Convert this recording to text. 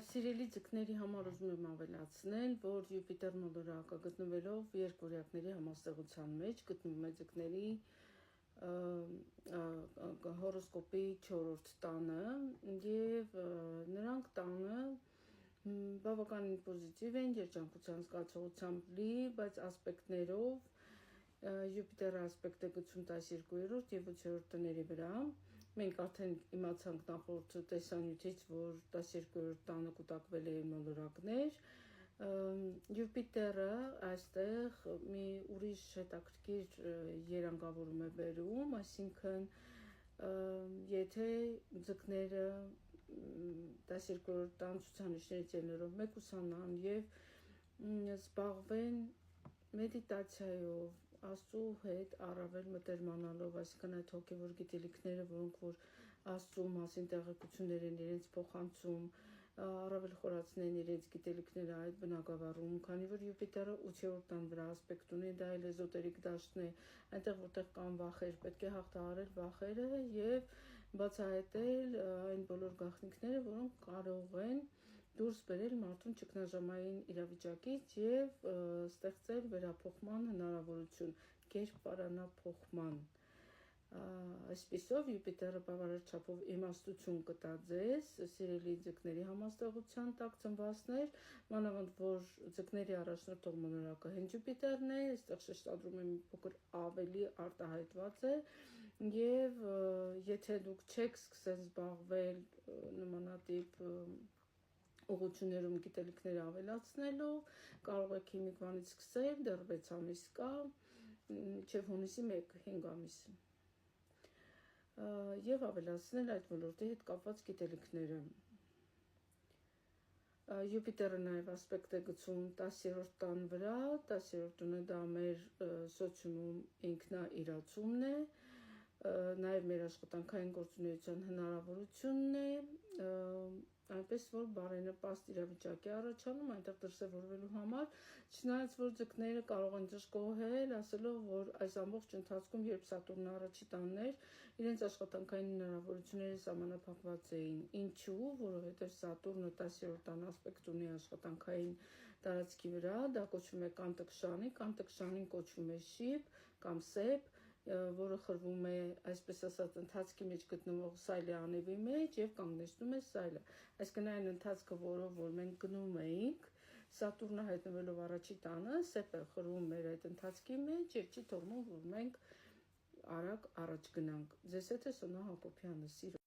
Սիրելի ձկների համար ուզում եմ ավելացնել, որ Յուպիտեր մոլորակը գտնվելով երկվորյակների համաստեղության մեջ գտնվում է ձկների հորոսկոպի 4-րդ տանը եւ նրանք տանը բավականին պոզիտիվ են, երջանկության զգացողությամբ լի, բայց ասպեկտներով Յուպիտերը ասպեկտ է գցում 12-րդ եւ 8-րդ տների վրա։ Մենք արդեն իմացանք նախորդ տեսանյութից, որ 12-րդ տանը կուտակվել են մոլորակներ։ Յուպիտերը այստեղ մի ուրիշ հետաքրքիր երանգավորում է բերում, այսինքն եթե ձկները 12-րդ տան ցուցանիշներից ելնելով մեկ ուսանան եւ զբաղվեն մեդիտացիայով, Աստծու հետ առավել մտերմանալով, այսինքն այդ հոգևոր գիտելիքները, որոնք որ Աստծու մասին տեղեկություններ են իրենց փոխանցում, առավել խորացնեն իրենց գիտելիքները այդ բնակավարում, քանի որ Յուպիտերը 8-րդ տան վրա ասպեկտ ունի, դա էլ էզոտերիկ դաշտն է, այնտեղ որտեղ կան վախեր, պետք է հաղթահարել վախերը եւ բացահայտել այն բոլոր գաղտնիքները, որոնք կարող են դուրս բերել մարդուն ճգնաժամային իրավիճակից եւ ստեղծել վերափոխման հնարավորություն, կերպարանափոխման։ Այսպիսով Յուպիտերը բավարար չափով իմաստություն կտա ձեզ, սիրելի ձկների համաստեղության տակ ծնվածներ, մանավանդ որ ձկների առաջնորդող մոլորակը հենց Յուպիտերն է, այստեղ շեշտադրում եմ փոքր ավելի արտահայտված է եւ եթե դուք չեք սկսել զբաղվել նմանատիպ ուղղություններում գիտելիքները ավելացնելով, կարող եք հիմիկվանից սկսել, դեռ 6 ամիս կա, մինչև հունիսի 1-5 ամիս եւ ավելացնել այդ ոլորտի հետ կապված գիտելիքները։ Յուպիտերը նաև ասպեկտ է գցում 10-րդ տան վրա, 10-րդ տունը դա մեր սոցիումում ինքնաիրացումն է, նաև մեր աշխատանքային գործունեության հնարավորությունն է, այնպես որ բարենպաստ իրավիճակ է առաջանում այնտեղ դրսևորվելու համար, չնայած որ ձկները կարող են դժգոհել, ասելով, որ այս ամբողջ ընթացքում, երբ Սատուրնը առաջի տանն էր, իրենց աշխատանքային հնարավորությունները սահմանափակված էին։ Ինչու՞, որովհետև Սատուրնը 10-րդ տան ասպեկտ ունի աշխատանքային տարածքի վրա, դա կոչվում է կանտկշանին կոչվում է շիպ կամ սեփ, որը խրվում է, այսպես ասած, ընթացքի մեջ գտնվող սայլի անևի մեջ եւ կանգնեցնում է սայլը։ Այսինքն այն ընթացքը, որով որ մենք գնում էինք, Սատուրնը հայտնվելով առաջի տանը, սեփը խրվում էր այդ ընթացքի մեջ եւ չի թողնում, որ մենք արագ առաջ գնանք։ Ձեզ հետ է Սոնա Հակոբյանը, սիրո